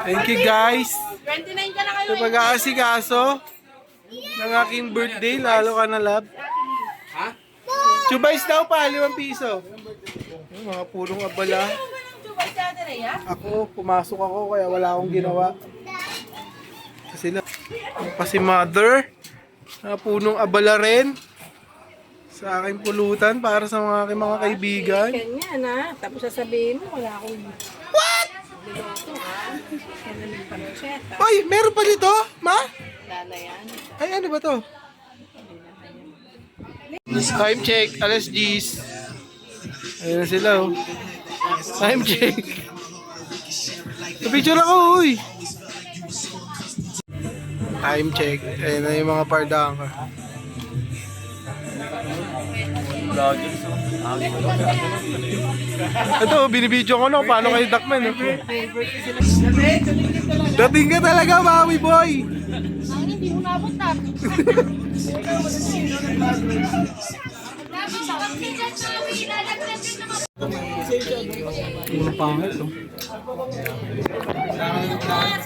Thank you guys. 29 ka na kayo. Sa pag-aasikaso ng aking birthday, lalo ka na love. Chubays daw pa, 5 piso. Yung mga pulong abala. Ako, pumasok ako kaya wala akong ginawa. Kasi sila, pa si mother, mga punong abala rin sa aking pulutan para sa mga aking mga kaibigan. Ganyan ha. Tapos sasabihin mo, wala akong... What? Niloto ha. Yan na yung panusyeta. Oy, meron pa dito, ma? Lala yan. Ay, ano ba to? Time check, alas 10. Ayun na sila, oh. Time check. Picture ako, uy. Time check. Ayun na yung mga pardang ko. Ito, binibidyo ko na kung paano kayo Duckman. Dating ka talaga, Maui Boy. Hindi mo nabutan. Yung pangit, oh.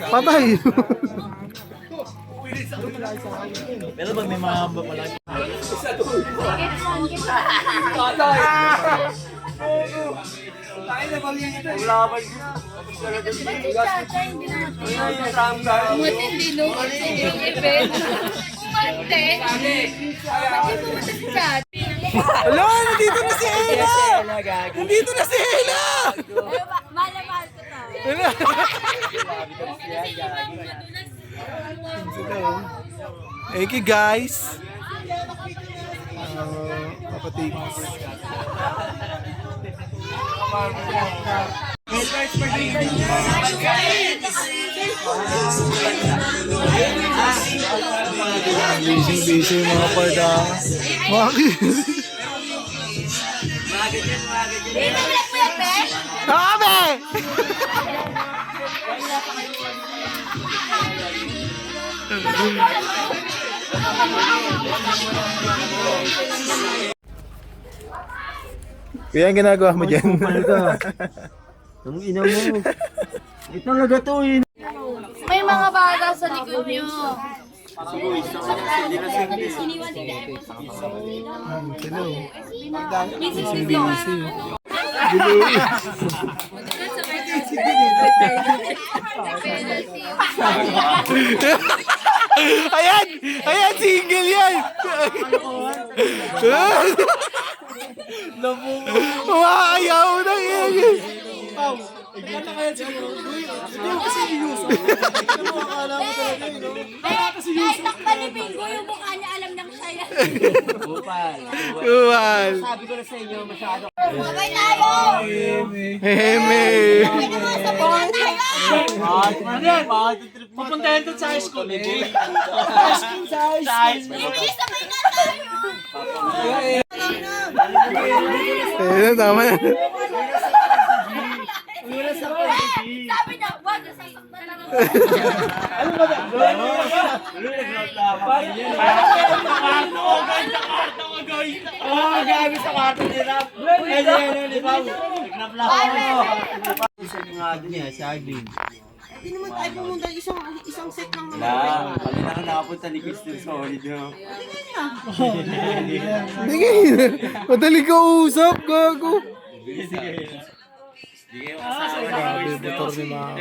Patay. Pero ba may mga malaki? Matindi no? Yung event. Umante. Hala, nandito na si Ella! Nandito na si Ella! Mahal ko to. Ella! Thank you guys! Kapatid. Busy mga parda. Bakit? Sabi! Kaya ang ginagawa mo dyan? Ang ina mo. Ito talaga to eh. May mga bata sa likod nyo. Hello. Ayan! Ayan! Single yan! Umakayaw ng iyan! Kahit takpan ni Bingo, yung mukha niya alam nang siya yan. Bupal. Uwal! Sabi ko na sa inyo, masyado. Sabay tayo! Heme! Sabay naman, sabay na tayo! Pupuntahin doon sa high school. Bibilis, sabay na tayo! Ayun, tama yan. Sabi niya, wag, nasasaktan na lang. Oh, gabi sa kwarto ni Rap. Ano ni Pao? Nagnaplak ako. Isa nga doon niya, si Arvin. Hindi naman tayo pumunta isang set lang naman. Kami na nakapunta ni Kristen Solid. Sige, madali ka usap, gago. Motor ni Mao.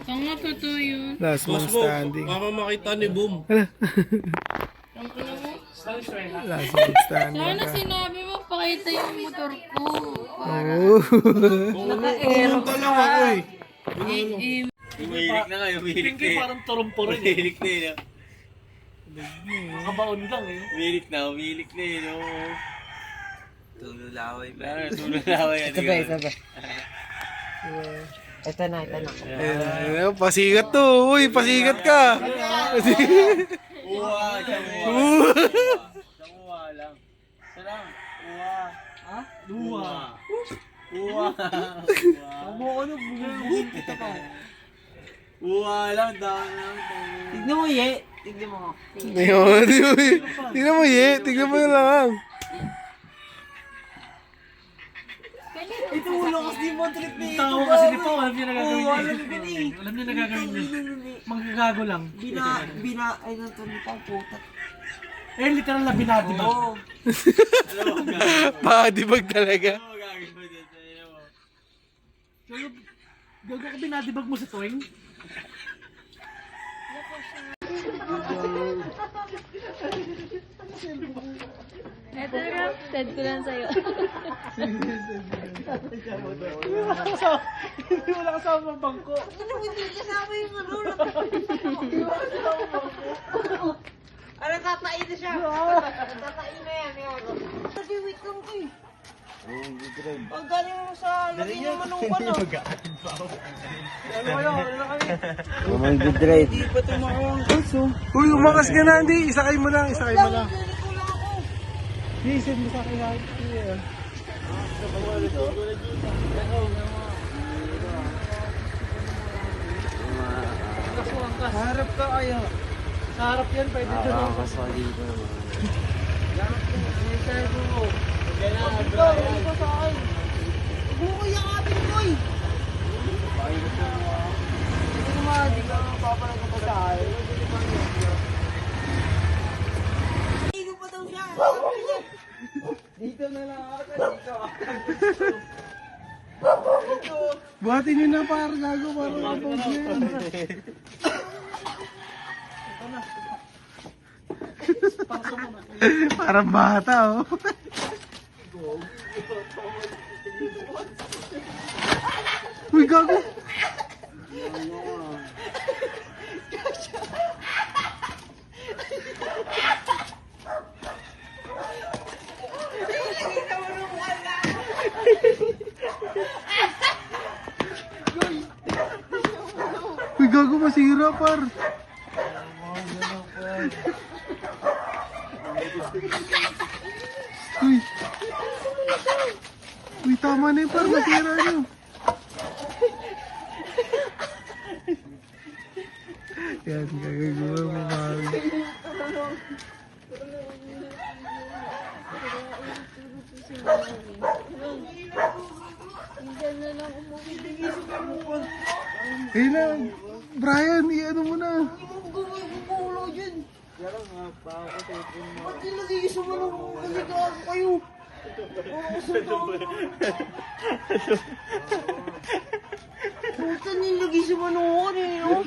Tanga totoo yun. Last man standing. Baka makita ni Boom. Last man standing. Sana sinabi mo, pakita yung motor ko. Oh. Naka-aero ka na. Umihilik na kayo, umihilik na eh. Parang turumpo rin. Umihilik na eh. Nakabaon lang eh. Umihilik na eh. Tululaway ba? Tululaway. Sabay. Ito na. Ayun, pasikat to. Uy, pasikat ka. Uwa, Uwa lang. Salam. Uwa. Ha? Uwa. Uwa. Uwa. Uwa lang. Tignan mo, Ye. Tignan mo. Tingnan mo, ye. Tingnan mo yun lang. Ito ulo kasi mo trip ni ito. Tawa kasi ni Pao, alam niya nagagawin niya. alam ko ni. Alam niya nagagawin niya. Manggagago lang. Ay, nandun ni Pao, puta. Eh, literal na binadibag. Oo. Pakadibag talaga. Gago ka binadibag mo sa tuwing? Eto na, send ko lang sa'yo. Hindi wala kasama ng bangko. Hindi kasama yung ano. Ano, tatain na siya. Tatain na yan. Kasi wait lang ko eh. Ang galing mo sa laki ng manukan ah. Hindi pa tumakawang kaso. Uy, umakas ka na, hindi. Isakay mo lang, isakay mo lang. Galing ko lang ako. Hindi, send mo sa akin lahat. Harap ka kaya. Sa harap yan, pwede dyan. Ikaw, ikaw sa akin. Huwag mo ko yakapin ko eh. Hindi naman, di ka papalag pa sa akin. Dito pa daw siya. Dito na lang ako. Dito. Buhatin nyo na par, gago, para mapag yan. Parang bata, oh. Uy, gago. Uy, gago, masira, par. Uy. Uy, tama na yun, par. Masira nyo. Yan, gagagawa mo, mahal. Ayun na, Brian, i-ano mo na. Gugulo dyan. Ba't nilagay sa manong kaligaan kayo? Puta nilagay sa manong eh, no?